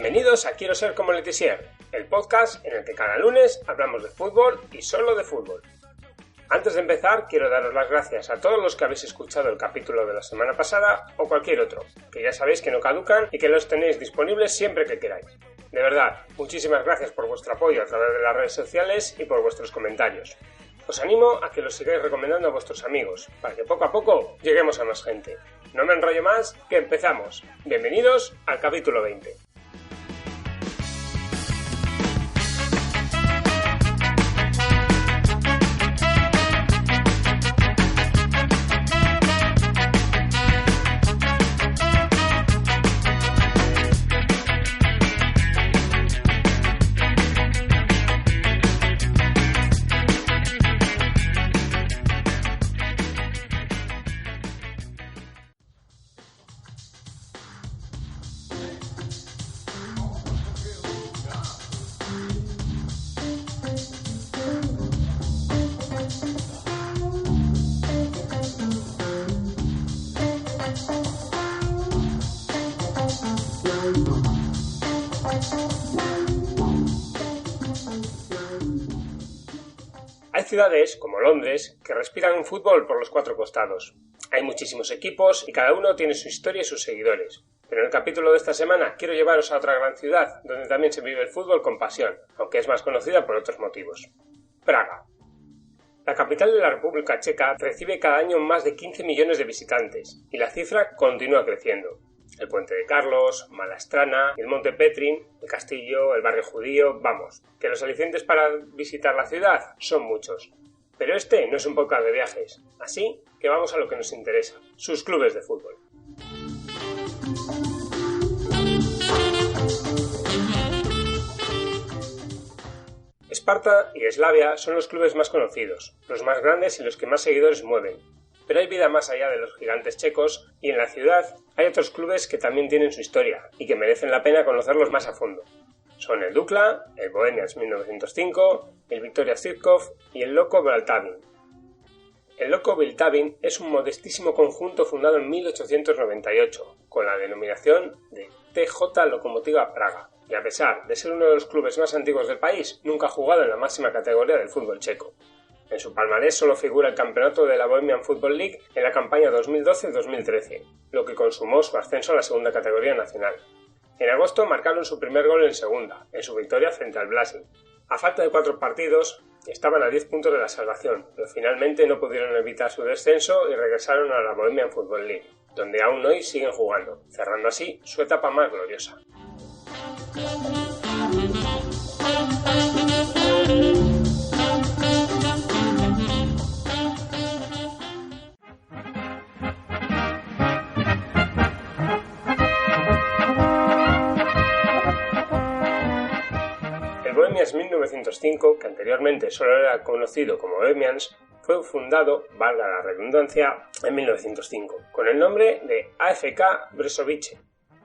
Bienvenidos a Quiero ser como Letizier, el podcast en el que cada lunes hablamos de fútbol y solo de fútbol. Antes de empezar, quiero daros las gracias a todos los que habéis escuchado el capítulo de la semana pasada o cualquier otro, que ya sabéis que no caducan y que los tenéis disponibles siempre que queráis. De verdad, muchísimas gracias por vuestro apoyo a través de las redes sociales y por vuestros comentarios. Os animo a que los sigáis recomendando a vuestros amigos, para que poco a poco lleguemos a más gente. No me enrollo más, que empezamos. Bienvenidos al capítulo 20. Hay ciudades, como Londres, que respiran un fútbol por los cuatro costados. Hay muchísimos equipos y cada uno tiene su historia y sus seguidores. Pero en el capítulo de esta semana quiero llevaros a otra gran ciudad donde también se vive el fútbol con pasión, aunque es más conocida por otros motivos. Praga. La capital de la República Checa recibe cada año más de 15 millones de visitantes y la cifra continúa creciendo. El Puente de Carlos, Mala Strana, el Monte Petrin, el castillo, el barrio judío, vamos, que los alicientes para visitar la ciudad son muchos. Pero este no es un podcast de viajes, así que vamos a lo que nos interesa, sus clubes de fútbol. Esparta y Slavia son los clubes más conocidos, los más grandes y los que más seguidores mueven. Pero hay vida más allá de los gigantes checos y en la ciudad hay otros clubes que también tienen su historia y que merecen la pena conocerlos más a fondo. Son el Dukla, el Bohemians 1905, el Viktoria Sirkov y el Loko Baltavin. El Loko Baltavin es un modestísimo conjunto fundado en 1898 con la denominación de TJ Lokomotiva Praga y a pesar de ser uno de los clubes más antiguos del país, nunca ha jugado en la máxima categoría del fútbol checo. En su palmarés solo figura el campeonato de la Bohemian Football League en la campaña 2012-2013, lo que consumó su ascenso a la segunda categoría nacional. En agosto marcaron su primer gol en segunda, en su victoria frente al Blasing. A falta de 4 partidos, estaban a 10 puntos de la salvación, pero finalmente no pudieron evitar su descenso y regresaron a la Bohemian Football League, donde aún hoy siguen jugando, cerrando así su etapa más gloriosa. El Bohemians 1905, que anteriormente solo era conocido como Bohemians, fue fundado, valga la redundancia, en 1905, con el nombre de AFK Brezovice.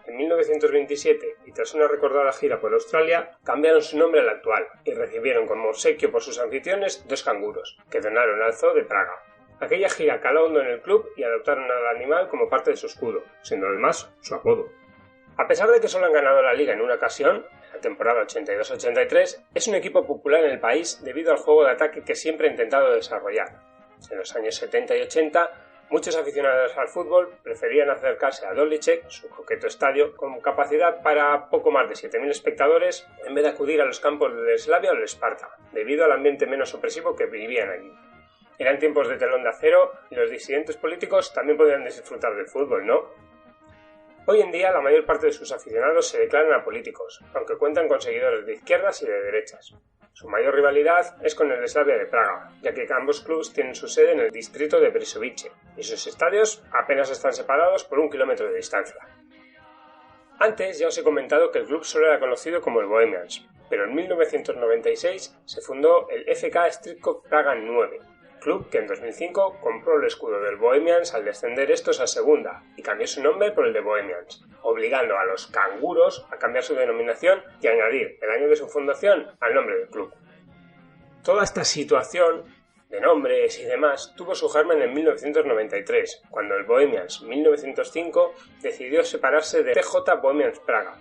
En 1927, y tras una recordada gira por Australia, cambiaron su nombre al actual y recibieron como obsequio por sus anfitriones 2 canguros, que donaron al Zoo de Praga. Aquella gira caló hondo en el club y adoptaron al animal como parte de su escudo, siendo además su apodo. A pesar de que solo han ganado la liga en una ocasión, en la temporada 82-83, es un equipo popular en el país debido al juego de ataque que siempre ha intentado desarrollar. En los años 70 y 80, muchos aficionados al fútbol preferían acercarse a Dolicek, su coqueto estadio, con capacidad para poco más de 7.000 espectadores, en vez de acudir a los campos de Slavia o de Esparta, debido al ambiente menos opresivo que vivían allí. Eran tiempos de telón de acero y los disidentes políticos también podían disfrutar del fútbol, ¿no? Hoy en día la mayor parte de sus aficionados se declaran apolíticos, aunque cuentan con seguidores de izquierdas y de derechas. Su mayor rivalidad es con el Slavia de Praga, ya que ambos clubes tienen su sede en el distrito de Brezovice, y sus estadios apenas están separados por 1 kilómetro de distancia. Antes ya os he comentado que el club solo era conocido como el Bohemians, pero en 1996 se fundó el FK Stritkov Praga 9, club que en 2005 compró el escudo del Bohemians al descender estos a segunda y cambió su nombre por el de Bohemians, obligando a los canguros a cambiar su denominación y añadir el año de su fundación al nombre del club. Toda esta situación de nombres y demás tuvo su germen en 1993, cuando el Bohemians 1905 decidió separarse de TJ Bohemians Praga.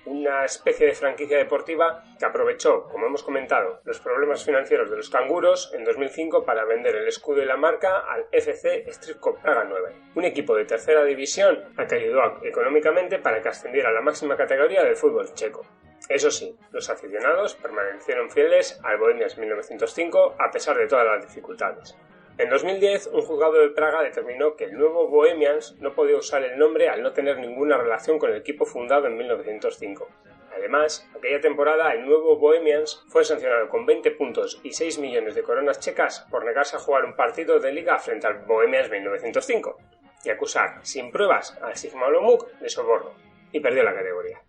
una especie de franquicia deportiva que aprovechó, como hemos comentado, los problemas financieros de los canguros en 2005 para vender el escudo y la marca al FC Stříbro Praga 9, un equipo de tercera división al que ayudó económicamente para que ascendiera a la máxima categoría del fútbol checo. Eso sí, los aficionados permanecieron fieles al Bohemians 1905 a pesar de todas las dificultades. En 2010, un juzgado de Praga determinó que el nuevo Bohemians no podía usar el nombre al no tener ninguna relación con el equipo fundado en 1905. Además, aquella temporada el nuevo Bohemians fue sancionado con 20 puntos y 6 millones de coronas checas por negarse a jugar un partido de liga frente al Bohemians 1905 y acusar, sin pruebas, al Sigma Olomouc de soborno, y perdió la categoría.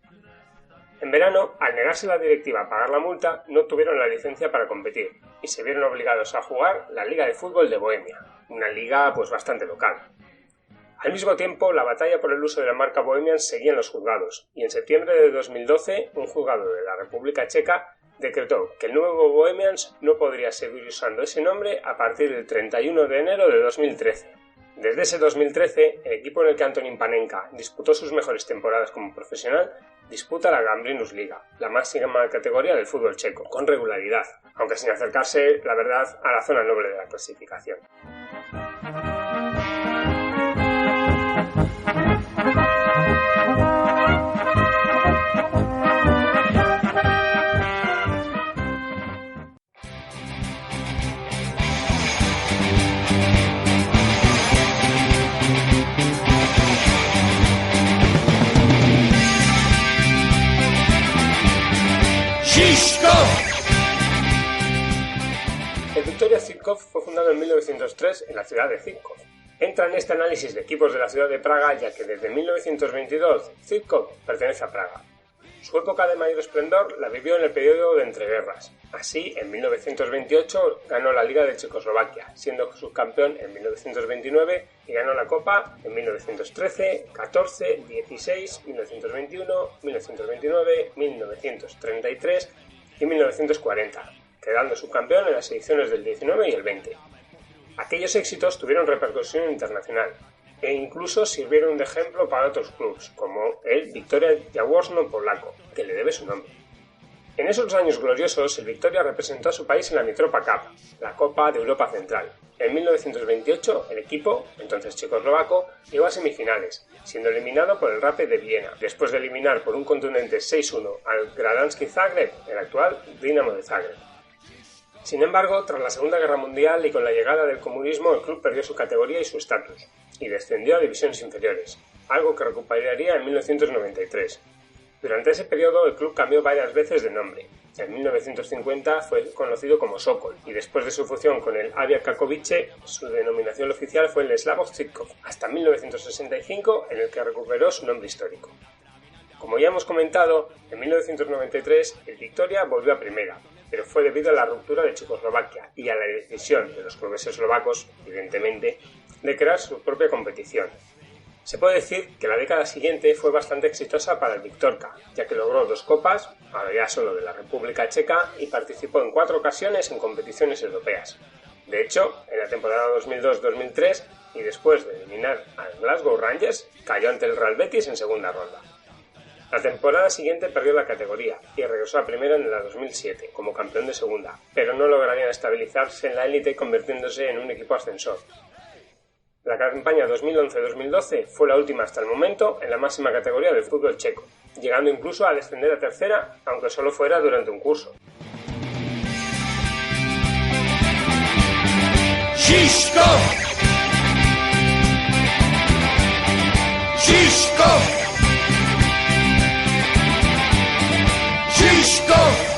En verano, al negarse la directiva a pagar la multa, no tuvieron la licencia para competir y se vieron obligados a jugar la Liga de Fútbol de Bohemia, una liga bastante local. Al mismo tiempo, la batalla por el uso de la marca Bohemians seguía en los juzgados y en septiembre de 2012 un juzgado de la República Checa decretó que el nuevo Bohemians no podría seguir usando ese nombre a partir del 31 de enero de 2013. Desde ese 2013, el equipo en el que Antonín Panenka disputó sus mejores temporadas como profesional disputa la Gambrinus Liga, la máxima categoría del fútbol checo, con regularidad, aunque sin acercarse, la verdad, a la zona noble de la clasificación. El Viktoria Zirkov fue fundado en 1903 en la ciudad de Zirkov. Entra en este análisis de equipos de la ciudad de Praga ya que desde 1922 Zirkov pertenece a Praga. Su época de mayor esplendor la vivió en el periodo de entreguerras. Así, en 1928 ganó la Liga de Checoslovaquia, siendo subcampeón en 1929 y ganó la Copa en 1913, 14, 16, 1921, 1929, 1933 y 1940, quedando subcampeón en las ediciones del 19 y el 20. Aquellos éxitos tuvieron repercusión internacional e incluso sirvieron de ejemplo para otros clubes, como el Viktoria Jaworzno polaco, que le debe su nombre. En esos años gloriosos, el Viktoria representó a su país en la Mitropa Cup, la Copa de Europa Central. En 1928, el equipo, entonces checoslovaco, llegó a semifinales, siendo eliminado por el Rapid de Viena, después de eliminar por un contundente 6-1 al Gradanski Zagreb, el actual Dinamo de Zagreb. Sin embargo, tras la Segunda Guerra Mundial y con la llegada del comunismo, el club perdió su categoría y su estatus, y descendió a divisiones inferiores, algo que recuperaría en 1993. Durante ese periodo, el club cambió varias veces de nombre. En 1950 fue conocido como Sokol, y después de su fusión con el Avia Kakovice, su denominación oficial fue el Slavoj Zirkov, hasta 1965, en el que recuperó su nombre histórico. Como ya hemos comentado, en 1993 el Viktoria volvió a primera, pero fue debido a la ruptura de Checoslovaquia y a la decisión de los clubes eslovacos, evidentemente, de crear su propia competición. Se puede decir que la década siguiente fue bastante exitosa para el Viktorka, ya que logró 2 copas, ahora ya solo de la República Checa, y participó en 4 ocasiones en competiciones europeas. De hecho, en la temporada 2002-2003, y después de eliminar al Glasgow Rangers, cayó ante el Real Betis en segunda ronda. La temporada siguiente perdió la categoría y regresó a primera en la 2007 como campeón de segunda, pero no lograrían estabilizarse en la élite convirtiéndose en un equipo ascensor. La campaña 2011-2012 fue la última hasta el momento en la máxima categoría del fútbol checo, llegando incluso a descender a tercera, aunque solo fuera durante un curso. Žižkov! Žižkov! Žižkov!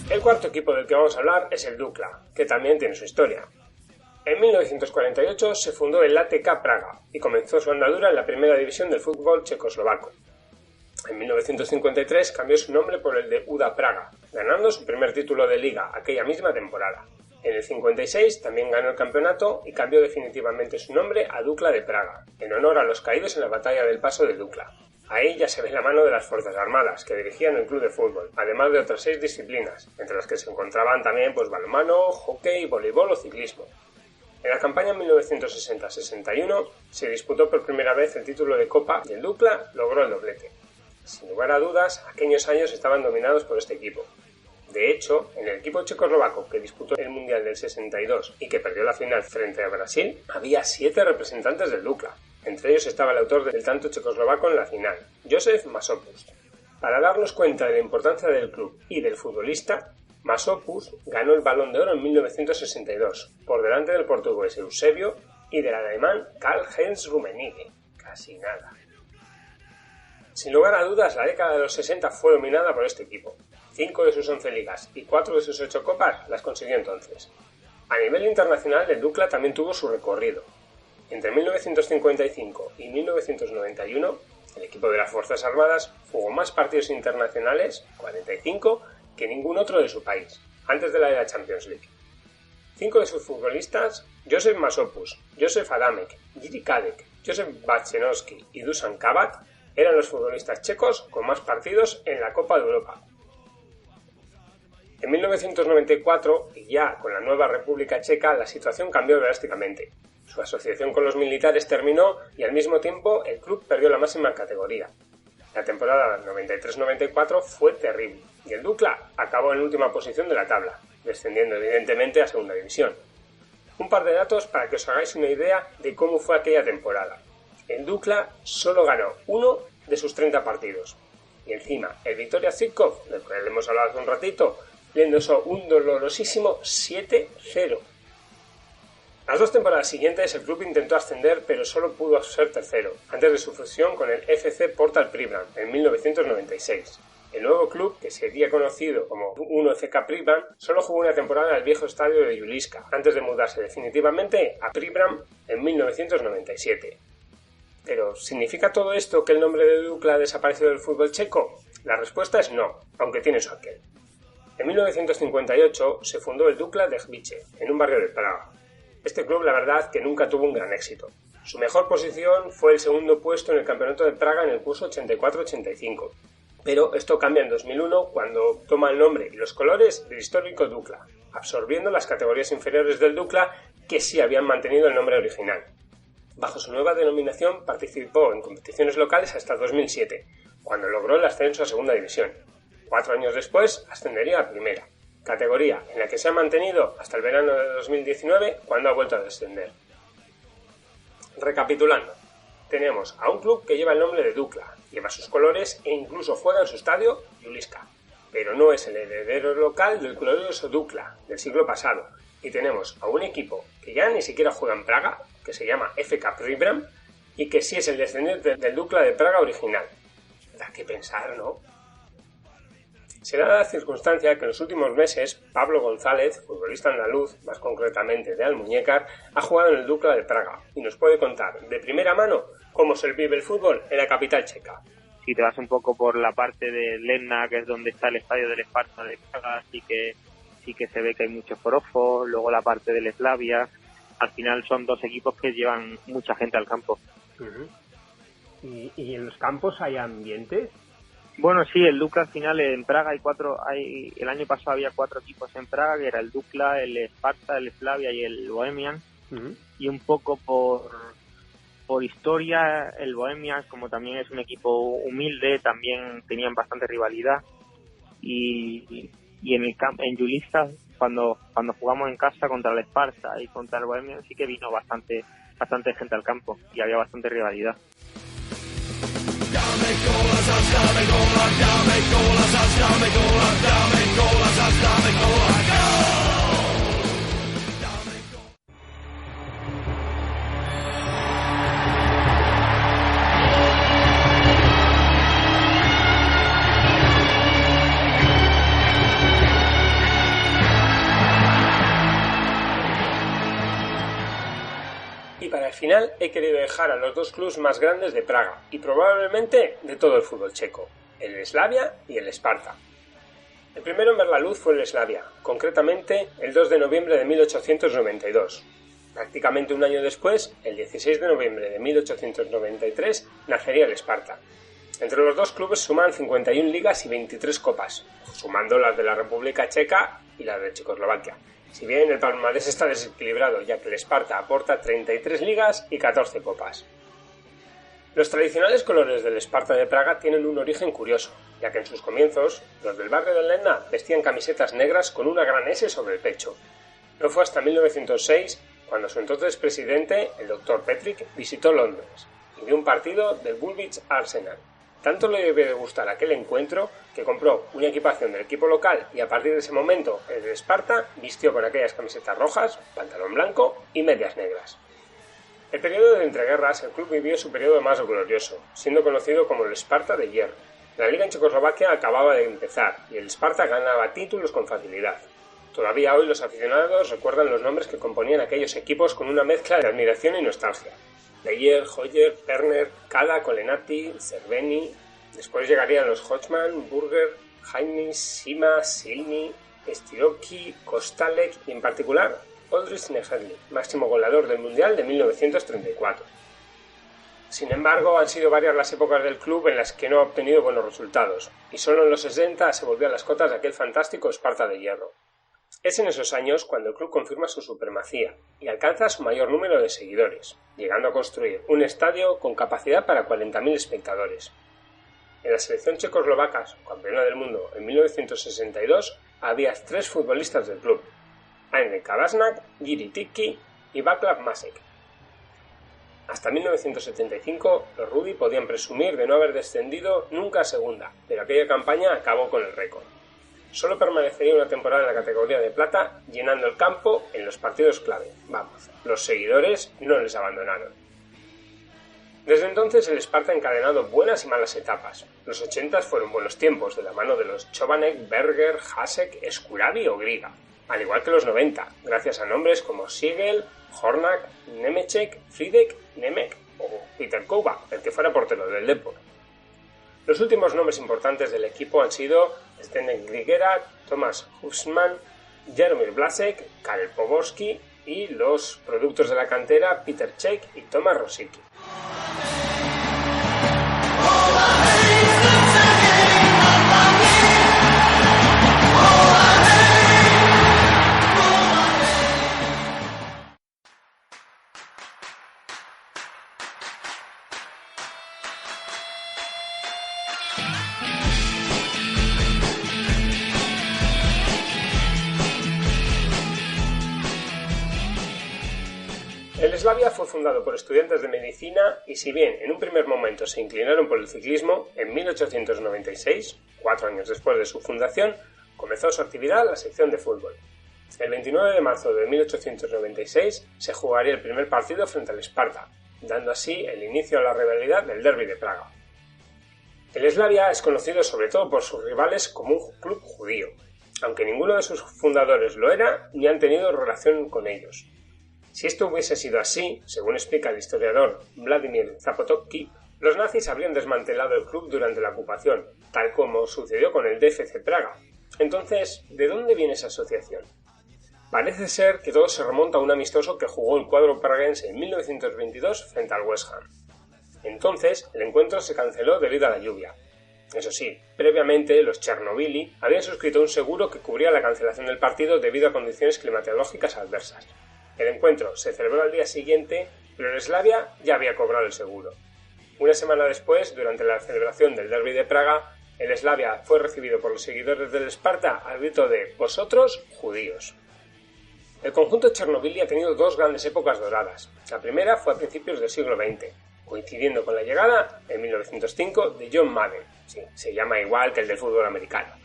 El cuarto equipo del que vamos a hablar es el Dukla, que también tiene su historia. En 1948 se fundó el ATK Praga y comenzó su andadura en la primera división del fútbol checoslovaco. En 1953 cambió su nombre por el de UDA Praga, ganando su primer título de liga aquella misma temporada. En el 56 también ganó el campeonato y cambió definitivamente su nombre a Dukla de Praga, en honor a los caídos en la batalla del Paso de Dukla. Ahí ya se ve la mano de las Fuerzas Armadas, que dirigían el club de fútbol, además de otras 6 disciplinas, entre las que se encontraban también balonmano, hockey, voleibol o ciclismo. En la campaña 1960-61 se disputó por primera vez el título de Copa y el Dukla logró el doblete. Sin lugar a dudas, aquellos años estaban dominados por este equipo. De hecho, en el equipo checoslovaco que disputó el Mundial del 62 y que perdió la final frente a Brasil, había 7 representantes del Dukla. Entre ellos estaba el autor del tanto checoslovaco en la final, Josef Masopust. Para darnos cuenta de la importancia del club y del futbolista, Masopust ganó el Balón de Oro en 1962, por delante del portugués Eusebio y del alemán Karl-Heinz Rummenigge. Casi nada. Sin lugar a dudas, la década de los 60 fue dominada por este equipo. 5 de sus 11 ligas y 4 de sus 8 copas las consiguió entonces. A nivel internacional, el Dukla también tuvo su recorrido. Entre 1955 y 1991, el equipo de las Fuerzas Armadas jugó más partidos internacionales, 45, que ningún otro de su país, antes de la era Champions League. 5 de sus futbolistas, Josef Masopust, Josef Adamek, Jiří Kadek, Josef Bačenovský y Dušan Kabak, eran los futbolistas checos con más partidos en la Copa de Europa. En 1994, y ya con la nueva República Checa, la situación cambió drásticamente. Su asociación con los militares terminó y al mismo tiempo el club perdió la máxima categoría. La temporada 93-94 fue terrible y el Dukla acabó en última posición de la tabla, descendiendo evidentemente a segunda división. Un par de datos para que os hagáis una idea de cómo fue aquella temporada. El Dukla solo ganó 1 de sus 30 partidos. Y encima, el Viktoria Tsikov, del que hemos hablado hace un ratito, le endosó un dolorosísimo 7-0. Las 2 temporadas siguientes el club intentó ascender, pero solo pudo ser tercero, antes de su fusión con el FC Portal Pribram en 1996. El nuevo club, que sería conocido como 1FK Pribram, solo jugó una temporada en el viejo estadio de Juliska, antes de mudarse definitivamente a Pribram en 1997. Pero, ¿significa todo esto que el nombre de Dukla ha desaparecido del fútbol checo? La respuesta es no, aunque tiene su aquel. En 1958 se fundó el Dukla Dechvice, en un barrio de Praga. Este club, la verdad, que nunca tuvo un gran éxito. Su mejor posición fue el segundo puesto en el campeonato de Praga en el curso 84-85. Pero esto cambia en 2001 cuando toma el nombre y los colores del histórico Dukla, absorbiendo las categorías inferiores del Dukla que sí habían mantenido el nombre original. Bajo su nueva denominación participó en competiciones locales hasta 2007, cuando logró el ascenso a segunda división. 4 años después ascendería a primera, categoría en la que se ha mantenido hasta el verano de 2019, cuando ha vuelto a descender. Recapitulando, tenemos a un club que lleva el nombre de Dukla, lleva sus colores e incluso juega en su estadio, Juliska, pero no es el heredero local del glorioso Dukla del siglo pasado, y tenemos a un equipo que ya ni siquiera juega en Praga, que se llama FK Pribram, y que sí es el descendiente del Dukla de Praga original. Da que pensar, ¿no? Se da la circunstancia que en los últimos meses Pablo González, futbolista andaluz, más concretamente de Almuñécar, ha jugado en el Dukla de Praga y nos puede contar de primera mano cómo se vive el fútbol en la capital checa. Si te vas un poco por la parte de Ledna, que es donde está el estadio del Sparta de Praga, sí que se ve que hay mucho forofo, luego la parte del Slavia. Al final son 2 equipos que llevan mucha gente al campo. Uh-huh. ¿Y en los campos hay ambientes? Bueno, sí, el Dukla al final en Praga el año pasado había 4 equipos en Praga, que era el Dukla, el Sparta, el Slavia y el Bohemian. Uh-huh. Y un poco por historia, el Bohemian, como también es un equipo humilde, también tenían bastante rivalidad. Y en Juliska, cuando jugamos en casa contra el Sparta y contra el Bohemian, sí que vino bastante gente al campo y había bastante rivalidad. Y para el final he querido dejar a los 2 clubes más grandes de Praga y probablemente de todo el fútbol checo, el Slavia y el Sparta. El primero en ver la luz fue el Slavia, concretamente el 2 de noviembre de 1892. Prácticamente un año después, el 16 de noviembre de 1893, nacería el Sparta. Entre los dos clubes suman 51 ligas y 23 copas, sumando las de la República Checa y las de Checoslovaquia. Si bien el palmarés está desequilibrado, ya que el Sparta aporta 33 ligas y 14 copas. Los tradicionales colores del Sparta de Praga tienen un origen curioso, ya que en sus comienzos, los del barrio de Ledna vestían camisetas negras con una gran S sobre el pecho. No fue hasta 1906 cuando su entonces presidente, el Dr. Petrick, visitó Londres y vio un partido del Woolwich Arsenal. Tanto le debió de gustar aquel encuentro que compró una equipación del equipo local y a partir de ese momento el Sparta vistió con aquellas camisetas rojas, pantalón blanco y medias negras. El periodo de entreguerras, el club vivió su periodo más glorioso, siendo conocido como el Sparta de hierro. La liga en Checoslovaquia acababa de empezar y el Sparta ganaba títulos con facilidad. Todavía hoy los aficionados recuerdan los nombres que componían aquellos equipos con una mezcla de admiración y nostalgia. Leyer, Hoyer, Perner, Kada, Kolenati, Cerveni. Después llegarían los Hodgman, Burger, Heinis, Sima, Silny, Stiroki, Kostalek y en particular Oldrich Nejedly, máximo goleador del Mundial de 1934. Sin embargo, han sido varias las épocas del club en las que no ha obtenido buenos resultados, y solo en los 60 se volvió a las cotas de aquel fantástico Sparta de hierro. Es en esos años cuando el club confirma su supremacía y alcanza su mayor número de seguidores, llegando a construir un estadio con capacidad para 40.000 espectadores. En la selección checoslovaca, campeona del mundo en 1962, había 3 futbolistas del club: Andrej Kavasnak, Jiri Tiki y Václav Masek. Hasta 1975, los Rudi podían presumir de no haber descendido nunca a segunda, pero aquella campaña acabó con el récord. Solo permanecería una temporada en la categoría de plata, llenando el campo en los partidos clave. Vamos, los seguidores no les abandonaron. Desde entonces el Sparta ha encadenado buenas y malas etapas. Los 80 fueron buenos tiempos, de la mano de los Chovanec, Berger, Hasek, Skurabi o Griga, al igual que los 90, gracias a nombres como Siegel, Hornak, Nemeček, Fridek, Nemec o Peter Kouba, el que fuera portero del Depor. Los últimos nombres importantes del equipo han sido Zdeněk Grigera, Tomáš Husman, Jaromír Blasek, Karel Poborský y los productos de la cantera Peter Cech y Tomáš Rosický. El Slavia fue fundado por estudiantes de medicina y si bien en un primer momento se inclinaron por el ciclismo, en 1896, 4 años después de su fundación, comenzó su actividad la sección de fútbol. El 29 de marzo de 1896 se jugaría el primer partido frente al Sparta, dando así el inicio a la rivalidad del Derby de Praga. El Slavia es conocido sobre todo por sus rivales como un club judío, aunque ninguno de sus fundadores lo era ni han tenido relación con ellos. Si esto hubiese sido así, según explica el historiador Vladimir Zapotocki, los nazis habrían desmantelado el club durante la ocupación, tal como sucedió con el DFC Praga. Entonces, ¿de dónde viene esa asociación? Parece ser que todo se remonta a un amistoso que jugó el cuadro praguense en 1922 frente al West Ham. Entonces, el encuentro se canceló debido a la lluvia. Eso sí, previamente los Chernobyli habían suscrito un seguro que cubría la cancelación del partido debido a condiciones climatológicas adversas. El encuentro se celebró al día siguiente, pero el Slavia ya había cobrado el seguro. Una semana después, durante la celebración del Derby de Praga, el Slavia fue recibido por los seguidores del Sparta al grito de «¡Vosotros, judíos!». El conjunto Chernobyl ha tenido 2 grandes épocas doradas. La primera fue a principios del siglo XX, coincidiendo con la llegada, en 1905, de John Madden. Sí, se llama igual que el del fútbol americano.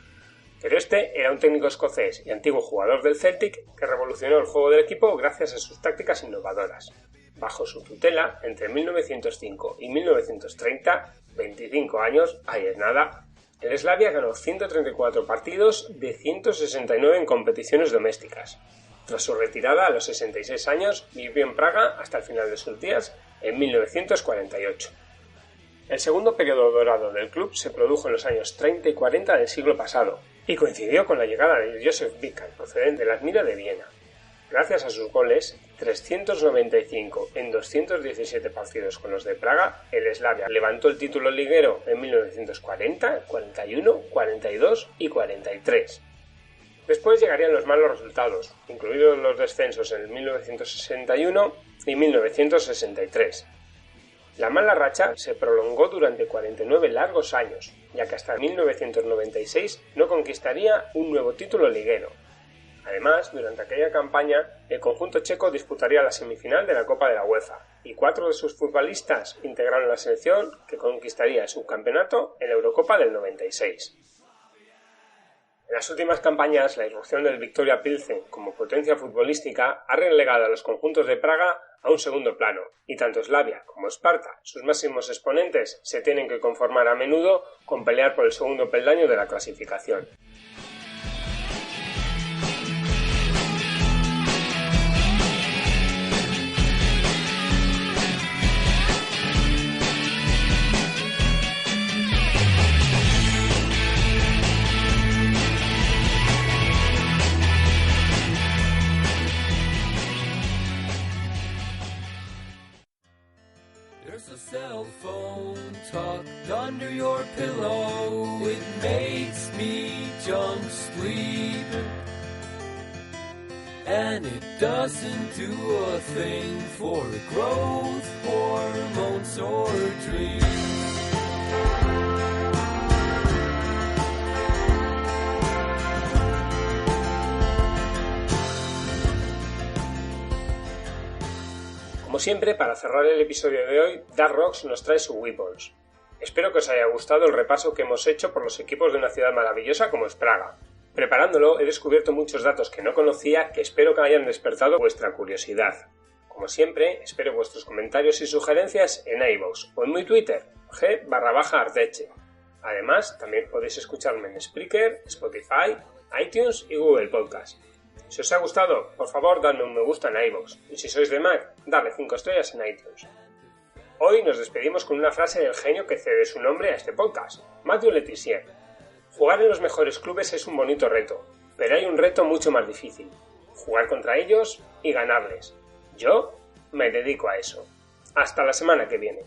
Pero este era un técnico escocés y antiguo jugador del Celtic que revolucionó el juego del equipo gracias a sus tácticas innovadoras. Bajo su tutela, entre 1905 y 1930, 25 años, ahí es nada, el Slavia ganó 134 partidos de 169 en competiciones domésticas. Tras su retirada a los 66 años, vivió en Praga hasta el final de sus días, en 1948. El segundo periodo dorado del club se produjo en los años 30 y 40 del siglo pasado, y coincidió con la llegada de Josef Bican, procedente del Admira de Viena. Gracias a sus goles, 395 en 217 partidos con los de Praga, el Slavia levantó el título liguero en 1940, 41, 42 y 43. Después llegarían los malos resultados, incluidos los descensos en 1961 y 1963. La mala racha se prolongó durante 49 largos años, ya que hasta 1996 no conquistaría un nuevo título liguero. Además, durante aquella campaña, el conjunto checo disputaría la semifinal de la Copa de la UEFA, y 4 de sus futbolistas integraron la selección que conquistaría el subcampeonato en la Eurocopa del 96. En las últimas campañas, la irrupción del Viktoria Pilsen como potencia futbolística ha relegado a los conjuntos de Praga a un segundo plano, y tanto Slavia como Sparta, sus máximos exponentes, se tienen que conformar a menudo con pelear por el segundo peldaño de la clasificación. There's a cell phone tucked under your pillow. It makes me jump sleep. And it doesn't do a thing for growth, hormones, or dreams. Como siempre, para cerrar el episodio de hoy, Dark Rocks nos trae su Weapons. Espero que os haya gustado el repaso que hemos hecho por los equipos de una ciudad maravillosa como es Praga. Preparándolo, he descubierto muchos datos que no conocía que espero que hayan despertado vuestra curiosidad. Como siempre, espero vuestros comentarios y sugerencias en iVoox o en mi Twitter, g_arteche. Además, también podéis escucharme en Spreaker, Spotify, iTunes y Google Podcast. Si os ha gustado, por favor, dadme un me gusta en iVoox, y si sois de Mac, dadle 5 estrellas en iTunes. Hoy nos despedimos con una frase del genio que cede su nombre a este podcast, Mathieu Letizier. Jugar en los mejores clubes es un bonito reto, pero hay un reto mucho más difícil: jugar contra ellos y ganarles. Yo me dedico a eso. Hasta la semana que viene.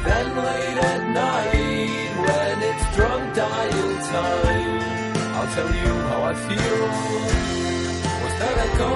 Then late at night, when it's drunk dial time, I'll tell you how I feel. Was that I go